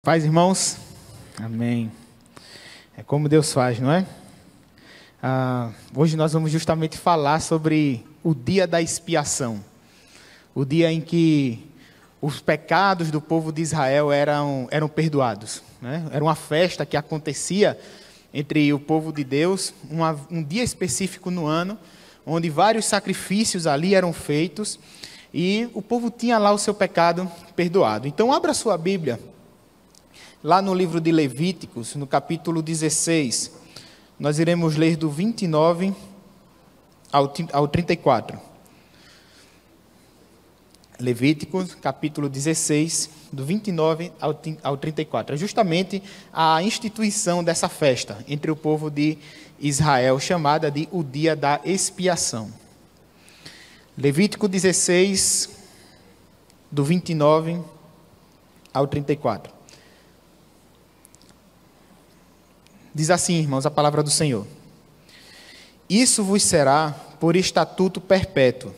Paz, irmãos? Amém. É como Deus faz, não é? Hoje nós vamos justamente falar sobre o dia da expiação. O dia em que os pecados do povo de Israel eram perdoados, né? Era uma festa que acontecia entre o povo de Deus, um dia específico no ano, onde vários sacrifícios ali eram feitos e o povo tinha lá o seu pecado perdoado. Então abra sua Bíblia, lá no livro de Levíticos, no capítulo 16, nós iremos ler do 29 ao 34. Levíticos, capítulo 16, do 29 ao 34. É justamente a instituição dessa festa entre o povo de Israel, chamada de o dia da expiação. Levítico 16, do 29 ao 34. Diz assim, irmãos, a palavra do Senhor. Isso vos será por estatuto perpétuo.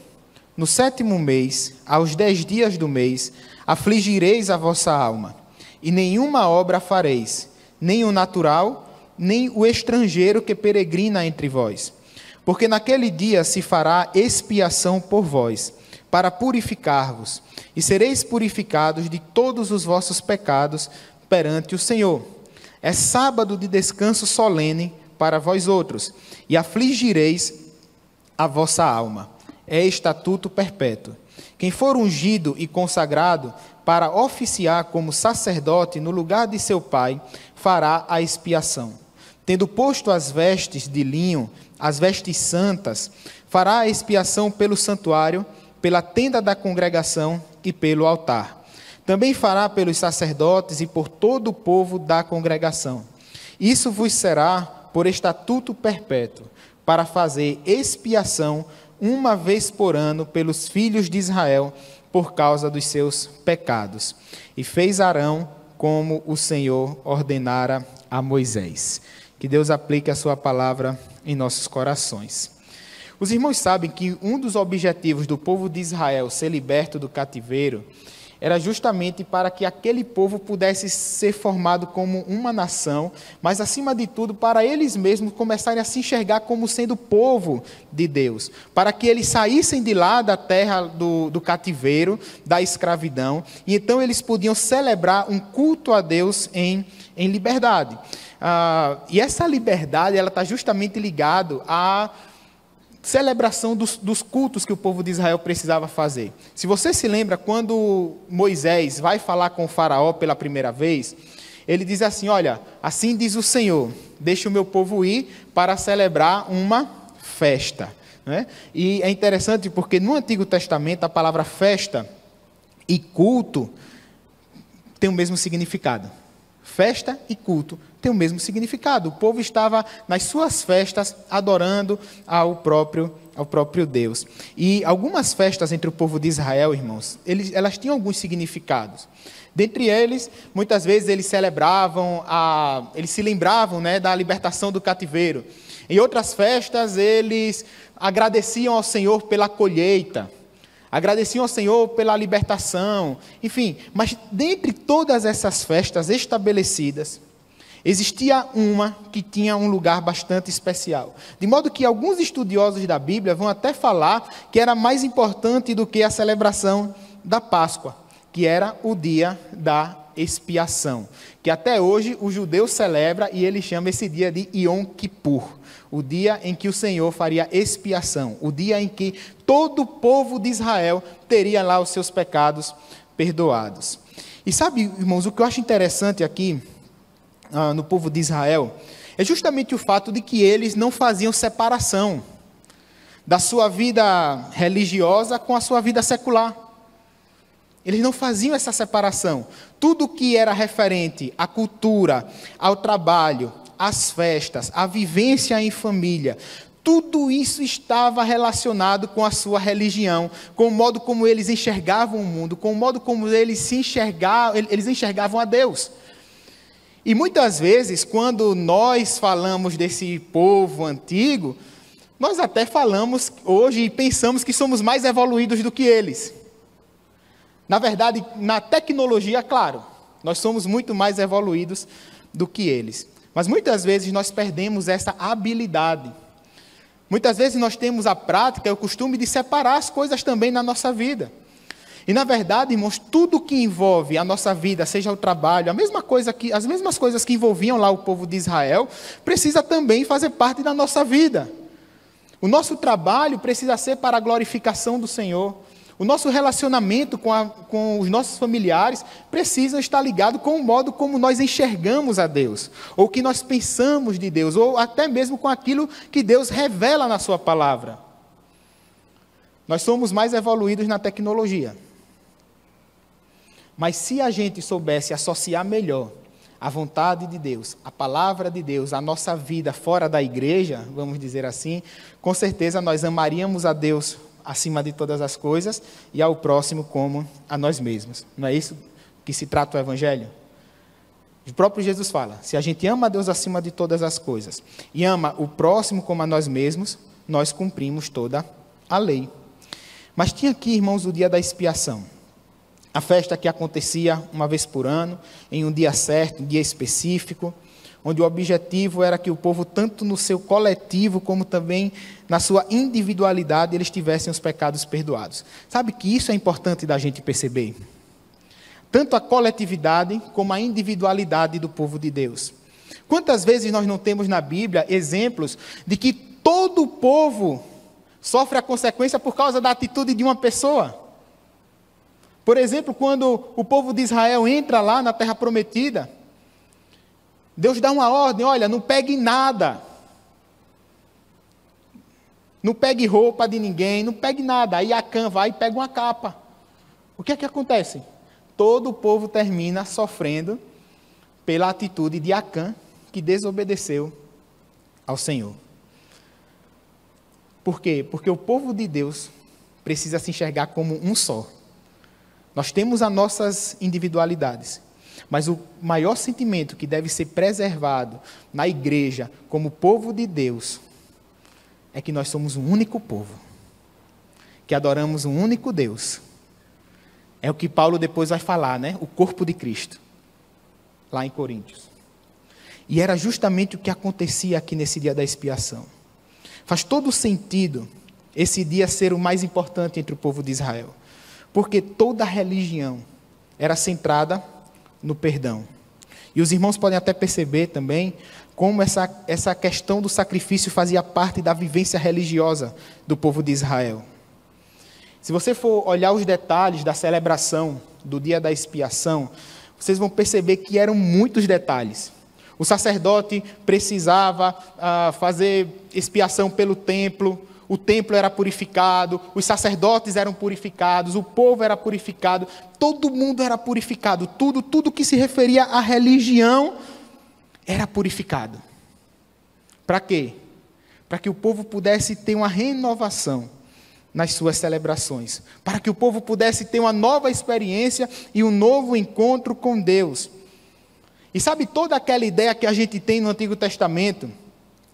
No 7º mês, aos 10 dias do mês, afligireis a vossa alma, e nenhuma obra fareis, nem o natural, nem o estrangeiro que peregrina entre vós. Porque naquele dia se fará expiação por vós, para purificar-vos, e sereis purificados de todos os vossos pecados perante o Senhor. É sábado de descanso solene para vós outros, e afligireis a vossa alma. É estatuto perpétuo. Quem for ungido e consagrado para oficiar como sacerdote no lugar de seu pai, fará a expiação. Tendo posto as vestes de linho, as vestes santas, fará a expiação pelo santuário, pela tenda da congregação e pelo altar. Também fará pelos sacerdotes e por todo o povo da congregação. Isso vos será por estatuto perpétuo, para fazer expiação uma vez por ano pelos filhos de Israel, por causa dos seus pecados. E fez Arão como o Senhor ordenara a Moisés. Que Deus aplique a sua palavra em nossos corações. Os irmãos sabem que um dos objetivos do povo de Israel ser liberto do cativeiro era justamente para que aquele povo pudesse ser formado como uma nação, mas, acima de tudo, para eles mesmos começarem a se enxergar como sendo povo de Deus, para que eles saíssem de lá da terra do cativeiro, da escravidão, e então eles podiam celebrar um culto a Deus em liberdade. E essa liberdade ela está justamente ligada à celebração dos cultos que o povo de Israel precisava fazer. Se você se lembra, quando Moisés vai falar com o faraó pela primeira vez, ele diz assim, olha, assim diz o Senhor, deixa o meu povo ir para celebrar uma festa. Né? E é interessante porque no Antigo Testamento a palavra festa e culto tem o mesmo significado. Festa e culto tem o mesmo significado. O povo estava nas suas festas adorando ao próprio Deus. E algumas festas entre o povo de Israel, irmãos, elas tinham alguns significados. Dentre eles, muitas vezes eles celebravam, eles se lembravam, né, da libertação do cativeiro. Em outras festas, eles agradeciam ao Senhor pela colheita. Agradeciam ao Senhor pela libertação, enfim. Mas dentre todas essas festas estabelecidas, existia uma que tinha um lugar bastante especial. De modo que alguns estudiosos da Bíblia vão até falar que era mais importante do que a celebração da Páscoa, que era o dia da expiação, que até hoje o judeu celebra e ele chama esse dia de Yom Kippur. O dia em que o Senhor faria expiação, o dia em que todo o povo de Israel teria lá os seus pecados perdoados. E sabe, irmãos, o que eu acho interessante aqui no povo de Israel é justamente o fato de que eles não faziam separação da sua vida religiosa com a sua vida secular. Eles não faziam essa separação. Tudo que era referente à cultura, ao trabalho, às festas, à vivência em família, tudo isso estava relacionado com a sua religião, com o modo como eles enxergavam o mundo, com o modo como eles enxergavam a Deus. E muitas vezes, quando nós falamos desse povo antigo, nós até falamos hoje e pensamos que somos mais evoluídos do que eles. Na verdade, na tecnologia, claro, Nós somos muito mais evoluídos do que eles. Mas muitas vezes nós perdemos essa habilidade. Muitas vezes nós temos a prática, o costume de separar as coisas também na nossa vida. E na verdade, irmãos, tudo que envolve a nossa vida, seja o trabalho, as mesmas coisas que envolviam lá o povo de Israel, precisa também fazer parte da nossa vida. O nosso trabalho precisa ser para a glorificação do Senhor. O nosso relacionamento com os nossos familiares precisa estar ligado com o modo como nós enxergamos a Deus, ou que nós pensamos de Deus, ou até mesmo com aquilo que Deus revela na sua palavra. Nós somos mais evoluídos na tecnologia. Mas se a gente soubesse associar melhor a vontade de Deus, a palavra de Deus, a nossa vida fora da igreja, vamos dizer assim, com certeza nós amaríamos a Deus acima de todas as coisas e ao próximo como a nós mesmos. Não é isso que se trata o Evangelho? O próprio Jesus fala, se a gente ama a Deus acima de todas as coisas e ama o próximo como a nós mesmos, nós cumprimos toda a lei. Mas tinha aqui, irmãos, o dia da expiação. A festa que acontecia uma vez por ano, em um dia certo, um dia específico, onde o objetivo era que o povo, tanto no seu coletivo, como também na sua individualidade, eles tivessem os pecados perdoados. Sabe que isso é importante da gente perceber? Tanto a coletividade, como a individualidade do povo de Deus. Quantas vezes nós não temos na Bíblia exemplos de que todo o povo sofre a consequência por causa da atitude de uma pessoa? Por exemplo, quando o povo de Israel entra lá na Terra Prometida, Deus dá uma ordem, olha, não pegue nada. Não pegue roupa de ninguém, não pegue nada. Aí Acã vai e pega uma capa. O que é que acontece? Todo o povo termina sofrendo pela atitude de Acã, que desobedeceu ao Senhor. Por quê? Porque o povo de Deus precisa se enxergar como um só. Nós temos as nossas individualidades, mas o maior sentimento que deve ser preservado na igreja, como povo de Deus, é que nós somos um único povo, que adoramos um único Deus. É o que Paulo depois vai falar, né? O corpo de Cristo, lá em Coríntios. E era justamente o que acontecia aqui nesse dia da expiação. Faz todo sentido esse dia ser o mais importante entre o povo de Israel. Porque toda a religião era centrada no perdão. E os irmãos podem até perceber também como essa questão do sacrifício fazia parte da vivência religiosa do povo de Israel. Se você for olhar os detalhes da celebração do dia da expiação, vocês vão perceber que eram muitos detalhes. O sacerdote precisava fazer expiação pelo templo. O templo era purificado, os sacerdotes eram purificados, o povo era purificado, todo mundo era purificado, tudo que se referia à religião era purificado. Para quê? Para que o povo pudesse ter uma renovação nas suas celebrações, para que o povo pudesse ter uma nova experiência e um novo encontro com Deus. E sabe toda aquela ideia que a gente tem no Antigo Testamento,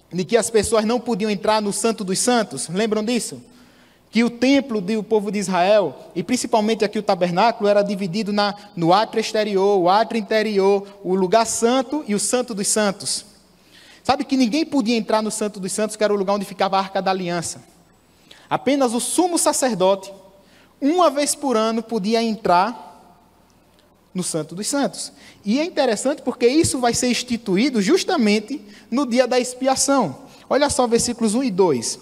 de que as pessoas não podiam entrar no Santo dos Santos, lembram disso? Que o templo do povo de Israel, e principalmente aqui o tabernáculo, era dividido no átrio exterior, o átrio interior, o lugar santo e o Santo dos Santos. Sabe que ninguém podia entrar no Santo dos Santos, que era o lugar onde ficava a Arca da Aliança. Apenas o sumo sacerdote, uma vez por ano, podia entrar no Santo dos Santos. E é interessante porque isso vai ser instituído justamente no dia da expiação. Olha só versículos 1 e 2.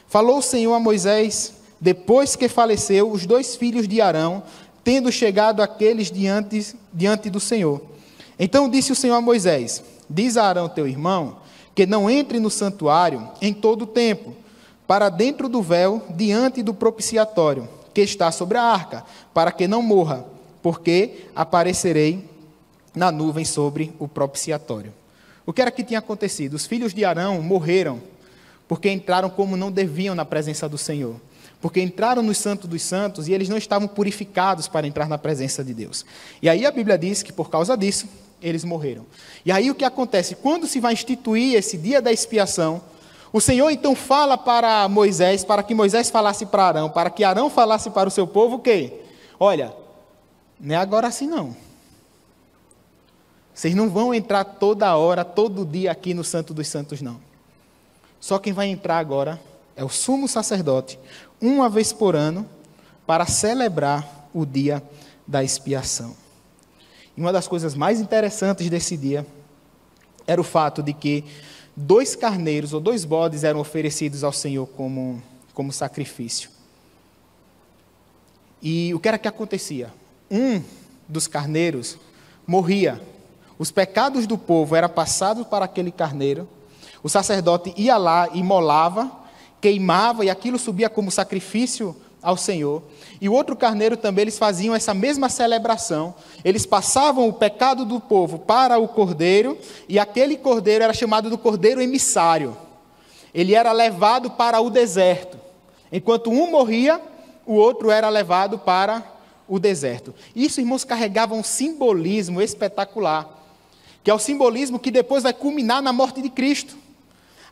Falou o Senhor a Moisés, depois que faleceu os 2 filhos de Arão, tendo chegado aqueles diante do Senhor. Então disse o Senhor a Moisés, diz a Arão teu irmão, que não entre no santuário em todo o tempo, para dentro do véu, diante do propiciatório, que está sobre a arca, para que não morra, porque aparecerei na nuvem sobre o propiciatório. O que era que tinha acontecido? Os filhos de Arão morreram, porque entraram como não deviam na presença do Senhor. Porque entraram no Santo dos Santos e eles não estavam purificados para entrar na presença de Deus. E aí a Bíblia diz que por causa disso, eles morreram. E aí o que acontece? Quando se vai instituir esse dia da expiação, o Senhor então fala para Moisés, para que Moisés falasse para Arão, para que Arão falasse para o seu povo o quê? Olha, não é agora assim não. Vocês não vão entrar toda hora, todo dia aqui no Santo dos Santos, não. Só quem vai entrar agora é o sumo sacerdote, uma vez por ano, para celebrar o dia da expiação. E uma das coisas mais interessantes desse dia era o fato de que 2 carneiros ou 2 bodes eram oferecidos ao Senhor como sacrifício. E o que era que acontecia? Um dos carneiros morria. Os pecados do povo eram passados para aquele carneiro. O sacerdote ia lá, imolava, queimava, e aquilo subia como sacrifício ao Senhor. E o outro carneiro também, eles faziam essa mesma celebração. Eles passavam o pecado do povo para o cordeiro, e aquele cordeiro era chamado do cordeiro emissário. Ele era levado para o deserto. Enquanto um morria, o outro era levado para o deserto. Isso, irmãos, carregava um simbolismo espetacular, que é o simbolismo que depois vai culminar na morte de Cristo.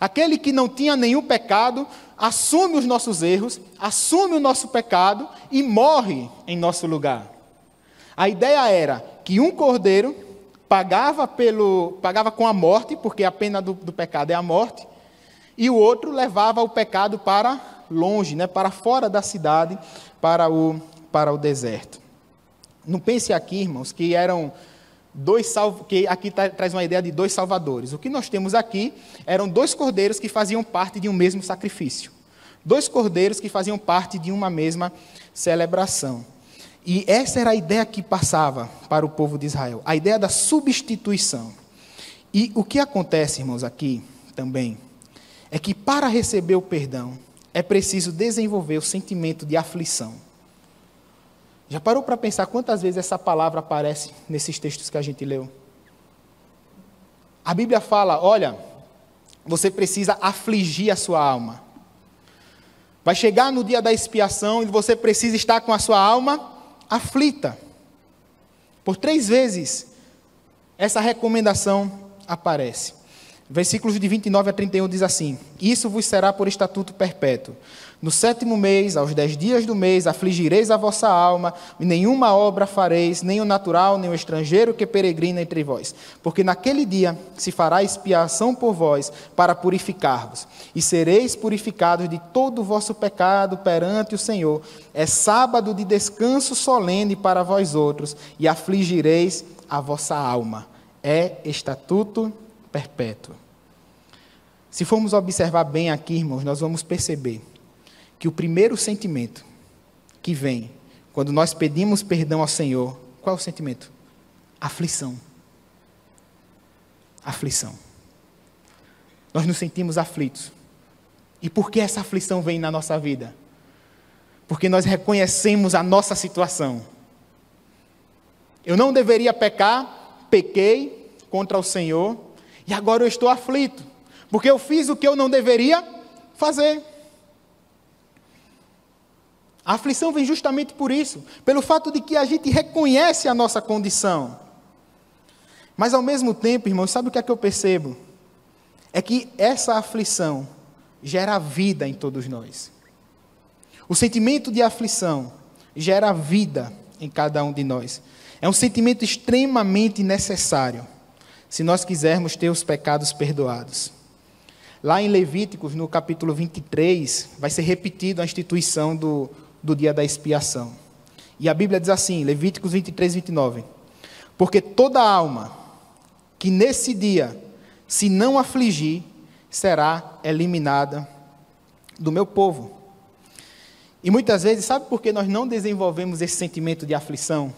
Aquele que não tinha nenhum pecado, assume os nossos erros, assume o nosso pecado e morre em nosso lugar. A ideia era que um cordeiro pagava com a morte, porque a pena do pecado é a morte, e o outro levava o pecado para longe, para fora da cidade, para o deserto. Não pense aqui, irmãos, que eram que aqui traz uma ideia de 2 salvadores. O que nós temos aqui eram 2 cordeiros que faziam parte de um mesmo sacrifício. 2 cordeiros que faziam parte de uma mesma celebração. E essa era a ideia que passava para o povo de Israel, a ideia da substituição. E o que acontece, irmãos, aqui também, é que para receber o perdão, é preciso desenvolver o sentimento de aflição. Já parou para pensar quantas vezes essa palavra aparece nesses textos que a gente leu? A Bíblia fala, olha, você precisa afligir a sua alma. Vai chegar no dia da expiação e você precisa estar com a sua alma aflita. Por 3 vezes, essa recomendação aparece. Versículos de 29 a 31 diz assim: Isso vos será por estatuto perpétuo. No 7º mês, aos 10 dias do mês, afligireis a vossa alma, e nenhuma obra fareis, nem o natural, nem o estrangeiro que peregrina entre vós. Porque naquele dia se fará expiação por vós, para purificar-vos. E sereis purificados de todo o vosso pecado perante o Senhor. É sábado de descanso solene para vós outros, e afligireis a vossa alma. É estatuto perpétuo. Se formos observar bem aqui, irmãos, nós vamos perceber que o primeiro sentimento que vem quando nós pedimos perdão ao Senhor, qual é o sentimento? Aflição. Aflição. Nós nos sentimos aflitos. E por que essa aflição vem na nossa vida? Porque nós reconhecemos a nossa situação. Eu não deveria pecar, pequei contra o Senhor, e agora eu estou aflito, porque eu fiz o que eu não deveria fazer. A aflição vem justamente por isso, pelo fato de que a gente reconhece a nossa condição. Mas ao mesmo tempo, irmãos, sabe o que é que eu percebo? É que essa aflição gera vida em todos nós. O sentimento de aflição gera vida em cada um de nós. É um sentimento extremamente necessário, se nós quisermos ter os pecados perdoados. Lá em Levíticos, no capítulo 23, vai ser repetido a instituição do dia da expiação. E a Bíblia diz assim, Levíticos 23, 29. Porque toda alma que nesse dia se não afligir, será eliminada do meu povo. E muitas vezes, sabe por que nós não desenvolvemos esse sentimento de aflição?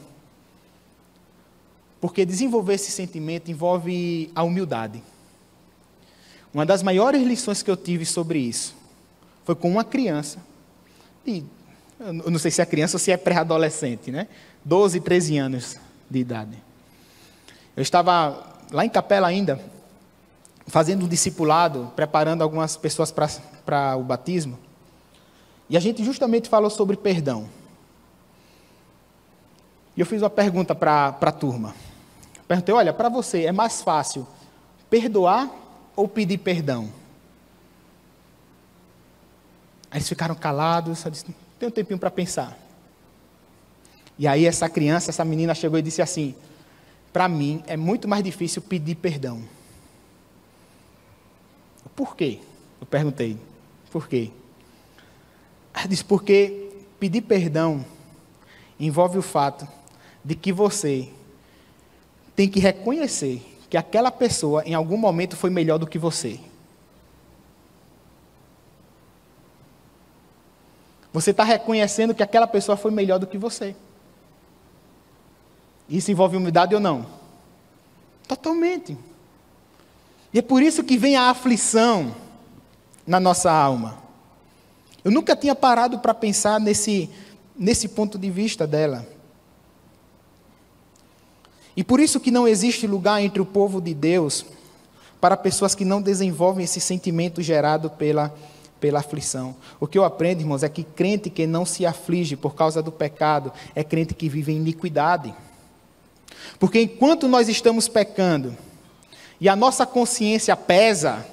Porque desenvolver esse sentimento envolve a humildade. Uma das maiores lições que eu tive sobre isso foi com uma criança, e eu não sei se é criança ou se é pré-adolescente, 12, 13 anos de idade. Eu estava lá em Capela ainda, fazendo um discipulado, preparando algumas pessoas para o batismo, e a gente justamente falou sobre perdão. E eu fiz uma pergunta para a turma. Perguntei, olha, para você é mais fácil perdoar ou pedir perdão? Aí eles ficaram calados, eu disse, tem um tempinho para pensar. E aí essa menina chegou e disse assim, para mim, é muito mais difícil pedir perdão. Por quê? Eu perguntei. Por quê? Ela disse, porque pedir perdão envolve o fato de que você tem que reconhecer que aquela pessoa, em algum momento, foi melhor do que você. Você está reconhecendo que aquela pessoa foi melhor do que você. Isso envolve humildade ou não? Totalmente. E é por isso que vem a aflição na nossa alma. Eu nunca tinha parado para pensar nesse ponto de vista dela. E por isso que não existe lugar entre o povo de Deus para pessoas que não desenvolvem esse sentimento gerado pela aflição. O que eu aprendo, irmãos, é que crente que não se aflige por causa do pecado é crente que vive em iniquidade. Porque enquanto nós estamos pecando e a nossa consciência pesa,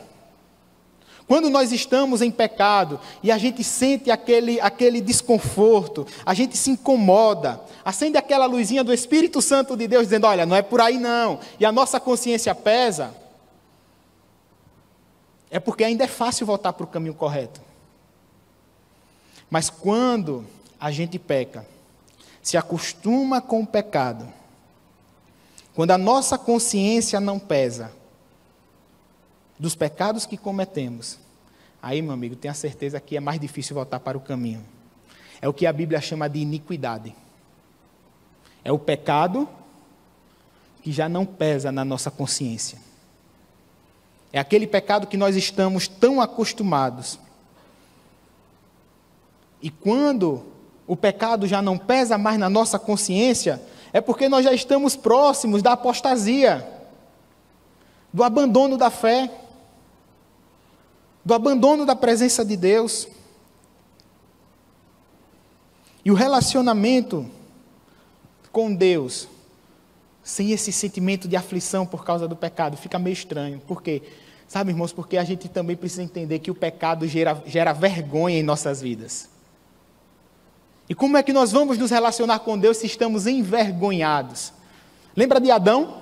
quando nós estamos em pecado e a gente sente aquele desconforto, a gente se incomoda, acende aquela luzinha do Espírito Santo de Deus dizendo, olha, não é por aí não, e a nossa consciência pesa, é porque ainda é fácil voltar para o caminho correto. Mas quando a gente peca, se acostuma com o pecado, quando a nossa consciência não pesa dos pecados que cometemos, aí, meu amigo, tenha certeza que é mais difícil voltar para o caminho. É o que a Bíblia chama de iniquidade. É o pecado que já não pesa na nossa consciência. É aquele pecado que nós estamos tão acostumados. E quando o pecado já não pesa mais na nossa consciência, é porque nós já estamos próximos da apostasia, do abandono da fé, do abandono da presença de Deus. E o relacionamento com Deus, sem esse sentimento de aflição por causa do pecado, fica meio estranho. Por quê? Sabe, irmãos, porque a gente também precisa entender que o pecado gera vergonha em nossas vidas. E como é que nós vamos nos relacionar com Deus se estamos envergonhados? Lembra de Adão?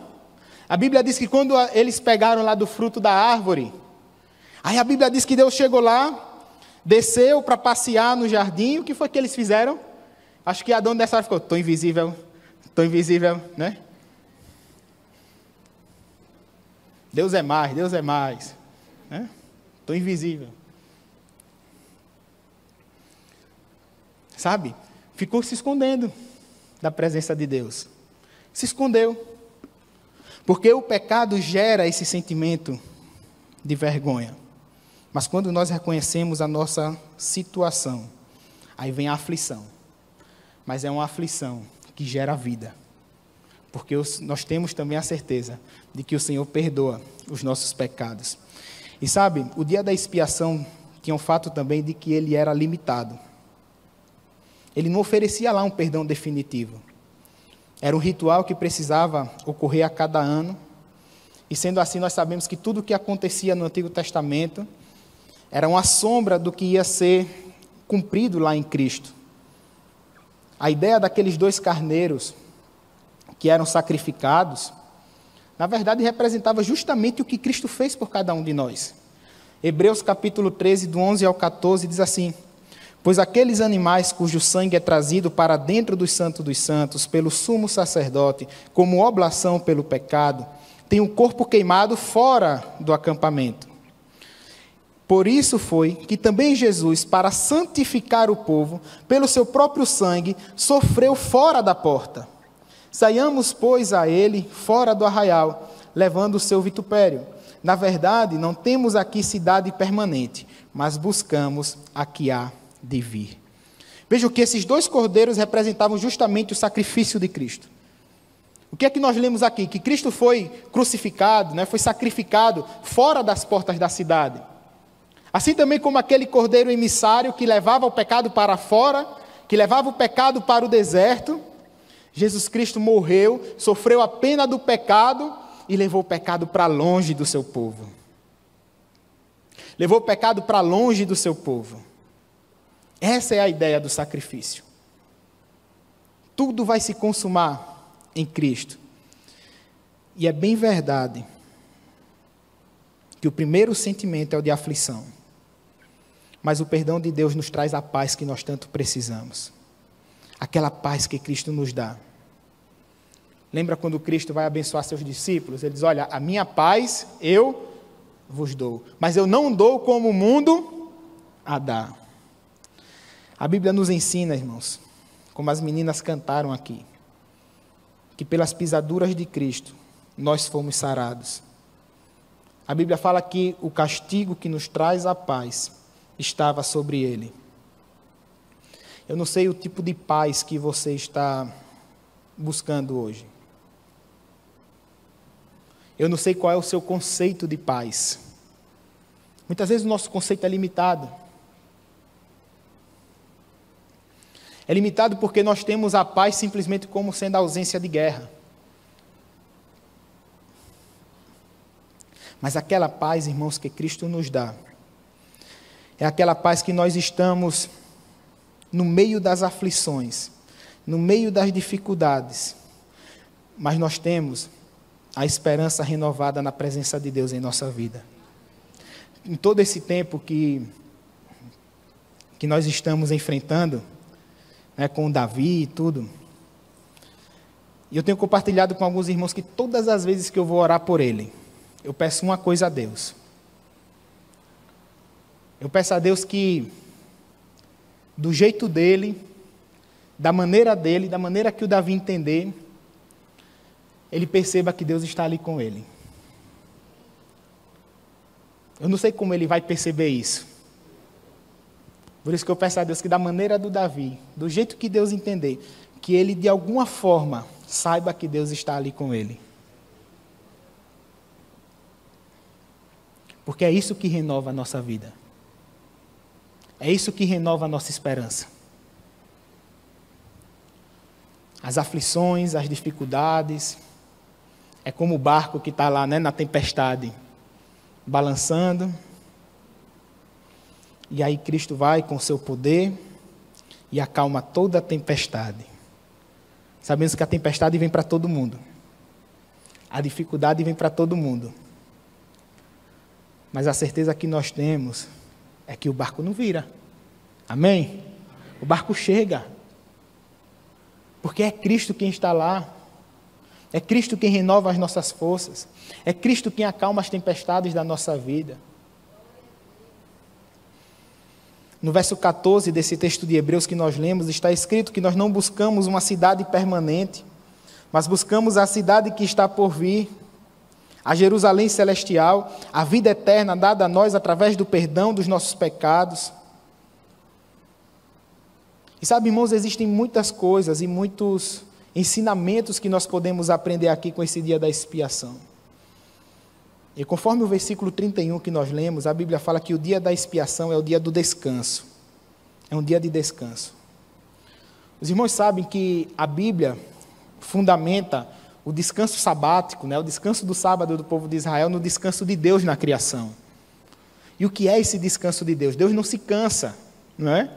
A Bíblia diz que quando eles pegaram lá do fruto da árvore, aí a Bíblia diz que Deus chegou lá, desceu para passear no jardim, o que foi que eles fizeram? Acho que Adão dessa hora ficou, estou invisível, né? Deus é mais, né? Estou invisível. Sabe? Ficou se escondendo da presença de Deus. Se escondeu. Porque o pecado gera esse sentimento de vergonha. Mas quando nós reconhecemos a nossa situação, aí vem a aflição. Mas é uma aflição que gera vida. Porque nós temos também a certeza de que o Senhor perdoa os nossos pecados. E sabe, o dia da expiação tinha um fato também de que ele era limitado. Ele não oferecia lá um perdão definitivo. Era um ritual que precisava ocorrer a cada ano. E sendo assim, nós sabemos que tudo o que acontecia no Antigo Testamento era uma sombra do que ia ser cumprido lá em Cristo. A ideia daqueles 2 carneiros que eram sacrificados, na verdade representava justamente o que Cristo fez por cada um de nós. Hebreus capítulo 13, do 11 ao 14, diz assim: pois aqueles animais cujo sangue é trazido para dentro dos santos pelo sumo sacerdote, como oblação pelo pecado, têm o corpo queimado fora do acampamento. Por isso foi que também Jesus, para santificar o povo, pelo seu próprio sangue, sofreu fora da porta. Saiamos, pois, a ele fora do arraial, levando o seu vitupério. Na verdade, não temos aqui cidade permanente, mas buscamos a que há de vir. Vejam que esses 2 cordeiros representavam justamente o sacrifício de Cristo. O que é que nós lemos aqui? Que Cristo foi crucificado, né, foi sacrificado fora das portas da cidade. Assim também como aquele cordeiro emissário que levava o pecado para fora, que levava o pecado para o deserto, Jesus Cristo morreu, sofreu a pena do pecado e levou o pecado para longe do seu povo. Levou o pecado para longe do seu povo. Essa é a ideia do sacrifício. Tudo vai se consumar em Cristo. E é bem verdade que o primeiro sentimento é o de aflição. Mas o perdão de Deus nos traz a paz que nós tanto precisamos. Aquela paz que Cristo nos dá. Lembra quando Cristo vai abençoar seus discípulos? Ele diz, olha, a minha paz eu vos dou. Mas eu não dou como o mundo a dá. A Bíblia nos ensina, irmãos, como as meninas cantaram aqui, que pelas pisaduras de Cristo nós fomos sarados. A Bíblia fala que o castigo que nos traz a paz estava sobre ele. Eu não sei o tipo de paz que você está buscando hoje. Eu não sei qual é o seu conceito de paz. Muitas vezes o nosso conceito é limitado. É limitado porque nós temos a paz simplesmente como sendo a ausência de guerra. Mas aquela paz, irmãos, que Cristo nos dá, é aquela paz que nós estamos no meio das aflições, no meio das dificuldades, mas nós temos a esperança renovada na presença de Deus em nossa vida. Em todo esse tempo que nós estamos enfrentando, né, com Davi e tudo, e eu tenho compartilhado com alguns irmãos que todas as vezes que eu vou orar por ele, eu peço uma coisa a Deus. Eu peço a Deus que, do jeito dele, da maneira dele, da maneira que o Davi entender, ele perceba que Deus está ali com ele. Eu não sei como ele vai perceber isso. Por isso que eu peço a Deus que, da maneira do Davi, do jeito que Deus entender, que ele, de alguma forma, saiba que Deus está ali com ele. Porque é isso que renova a nossa vida. É isso que renova a nossa esperança. As aflições, as dificuldades, é como o barco que está lá, né, na tempestade, balançando. E aí Cristo vai com o seu poder e acalma toda a tempestade. Sabemos que a tempestade vem para todo mundo. A dificuldade vem para todo mundo. Mas a certeza que nós temos é que o barco não vira. Amém? O barco chega. Porque é Cristo quem está lá. É Cristo quem renova as nossas forças. É Cristo quem acalma as tempestades da nossa vida. No verso 14 desse texto de Hebreus que nós lemos, está escrito que nós não buscamos uma cidade permanente, mas buscamos a cidade que está por vir, a Jerusalém celestial, a vida eterna dada a nós através do perdão dos nossos pecados. E sabe, irmãos, existem muitas coisas e muitos ensinamentos que nós podemos aprender aqui com esse dia da expiação. E conforme o versículo 31 que nós lemos, a Bíblia fala que o dia da expiação é o dia do descanso. É um dia de descanso. Os irmãos sabem que a Bíblia fundamenta o descanso sabático, né, o descanso do sábado do povo de Israel, no descanso de Deus na criação. E o que é esse descanso de Deus? Deus não se cansa, não é?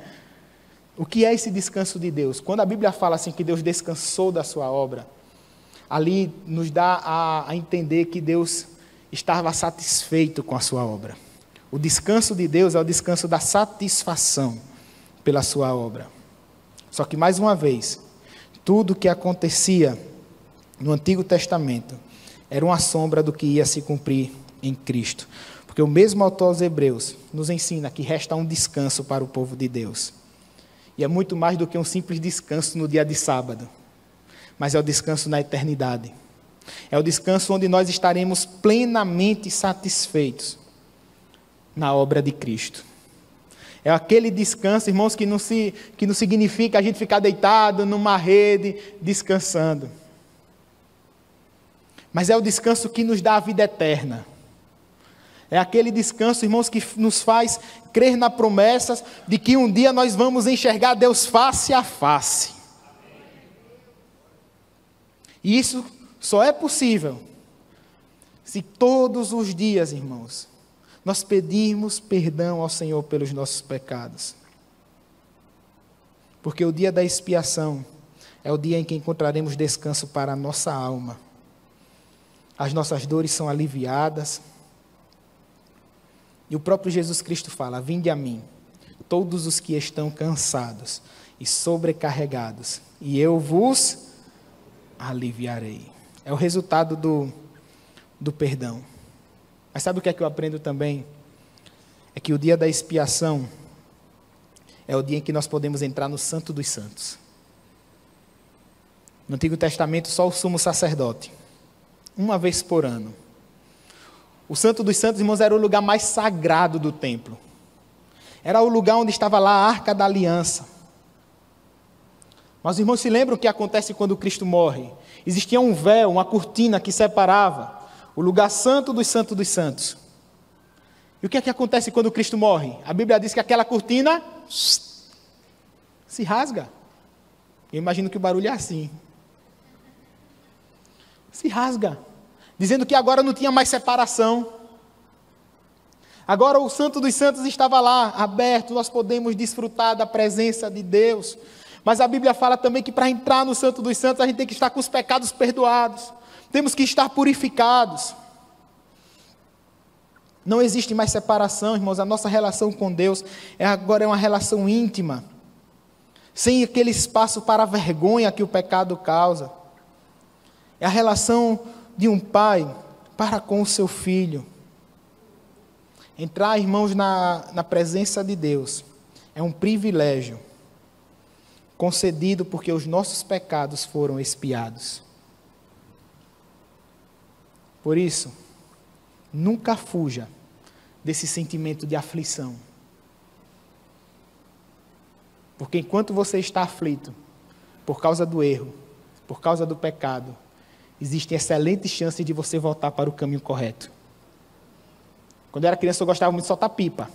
O que é esse descanso de Deus? Quando a Bíblia fala assim que Deus descansou da sua obra, ali nos dá a entender que Deus estava satisfeito com a sua obra. O descanso de Deus é o descanso da satisfação pela sua obra. Só que, mais uma vez, tudo o que acontecia no Antigo Testamento era uma sombra do que ia se cumprir em Cristo. Porque o mesmo autor aos Hebreus nos ensina que resta um descanso para o povo de Deus. E é muito mais do que um simples descanso no dia de sábado, mas é o descanso na eternidade. É o descanso onde nós estaremos plenamente satisfeitos na obra de Cristo. É aquele descanso, irmãos, que não significa a gente ficar deitado numa rede, descansando. Mas é o descanso que nos dá a vida eterna. É aquele descanso, irmãos, que nos faz crer na promessa de que um dia nós vamos enxergar Deus face a face. E isso só é possível se todos os dias, irmãos, nós pedirmos perdão ao Senhor pelos nossos pecados. Porque o dia da expiação é o dia em que encontraremos descanso para a nossa alma. as nossas dores são aliviadas. E o próprio Jesus Cristo fala: vinde a mim, todos os que estão cansados e sobrecarregados, e eu vos aliviarei. É o resultado do perdão. Mas sabe o que é que eu aprendo também? É que o dia da expiação é o dia em que nós podemos entrar no Santo dos Santos. No Antigo Testamento, só o sumo sacerdote, uma vez por ano. O Santo dos Santos, irmãos, era o lugar mais sagrado do templo. Era o lugar onde estava lá a Arca da Aliança. Mas os irmãos se lembram o que acontece quando Cristo morre? Existia um véu, uma cortina que separava o lugar santo dos santos dos santos. E o que é que acontece quando Cristo morre? A Bíblia diz que aquela cortina se rasga. Eu imagino que o barulho é assim. Se rasga. Dizendo que agora não tinha mais separação. Agora o Santo dos Santos estava lá, aberto, nós podemos desfrutar da presença de Deus. Mas a Bíblia fala também que para entrar no Santo dos Santos, a gente tem que estar com os pecados perdoados. Temos que estar purificados. Não existe mais separação, irmãos. A nossa relação com Deus agora é uma relação íntima. Sem aquele espaço para a vergonha que o pecado causa. É a relação de um pai para com o seu filho. Entrar, irmãos, na presença de Deus é um privilégio concedido porque os nossos pecados foram expiados. Por isso, nunca fuja desse sentimento de aflição. Porque enquanto você está aflito, por causa do erro, por causa do pecado, existem excelentes chances de você voltar para o caminho correto. Quando eu era criança, eu gostava muito de soltar pipa.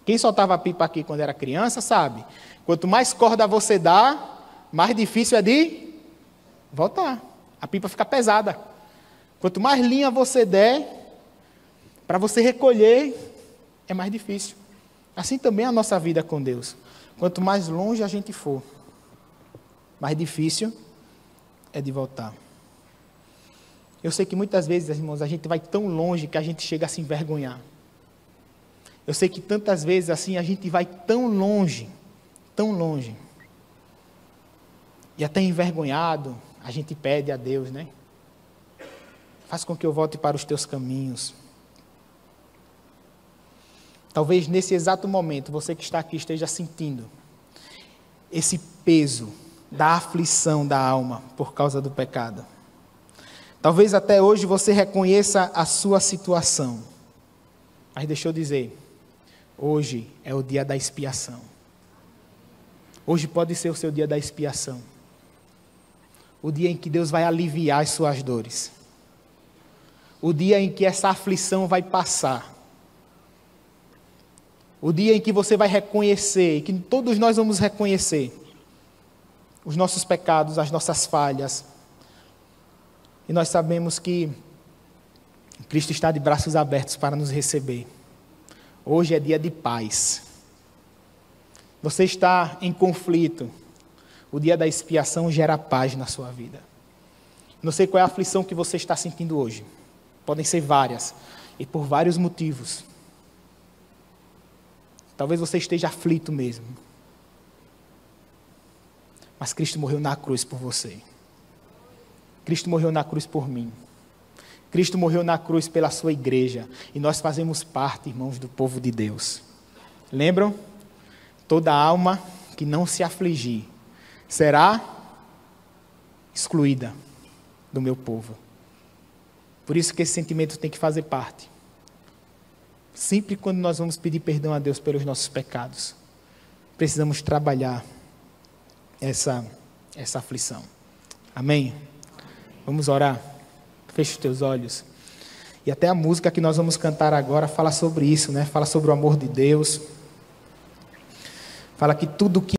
Quem soltava pipa aqui quando era criança, sabe? Quanto mais corda você dá, mais difícil é de voltar. A pipa fica pesada. Quanto mais linha você der, para você recolher, é mais difícil. Assim também é a nossa vida com Deus. Quanto mais longe a gente for, mais difícil é de voltar. Eu sei que muitas vezes, irmãos, a gente vai tão longe que a gente chega a se envergonhar. Eu sei que tantas vezes assim a gente vai tão longe, e até envergonhado, a gente pede a Deus, né? Faz com que eu volte para os teus caminhos. Talvez nesse exato momento, você que está aqui esteja sentindo esse peso da aflição da alma por causa do pecado. Talvez até hoje você reconheça a sua situação. Mas deixa eu dizer, hoje é o dia da expiação. Hoje pode ser o seu dia da expiação. O dia em que Deus vai aliviar as suas dores. O dia em que essa aflição vai passar. O dia em que você vai reconhecer, e que todos nós vamos reconhecer os nossos pecados, as nossas falhas. E nós sabemos que Cristo está de braços abertos para nos receber. Hoje é dia de paz. Você está em conflito. O dia da expiação gera paz na sua vida. Não sei qual é a aflição que você está sentindo hoje. Podem ser várias, e por vários motivos. Talvez você esteja aflito mesmo. Mas Cristo morreu na cruz por você. Cristo morreu na cruz por mim. Cristo morreu na cruz pela sua igreja. E nós fazemos parte, irmãos, do povo de Deus. Lembram? Toda alma que não se afligir será excluída do meu povo. Por isso que esse sentimento tem que fazer parte. Sempre quando nós vamos pedir perdão a Deus pelos nossos pecados, precisamos trabalhar essa aflição. Amém? Vamos orar. Feche os teus olhos. E até a música que nós vamos cantar agora fala sobre isso, né? Fala sobre o amor de Deus. Fala que tudo que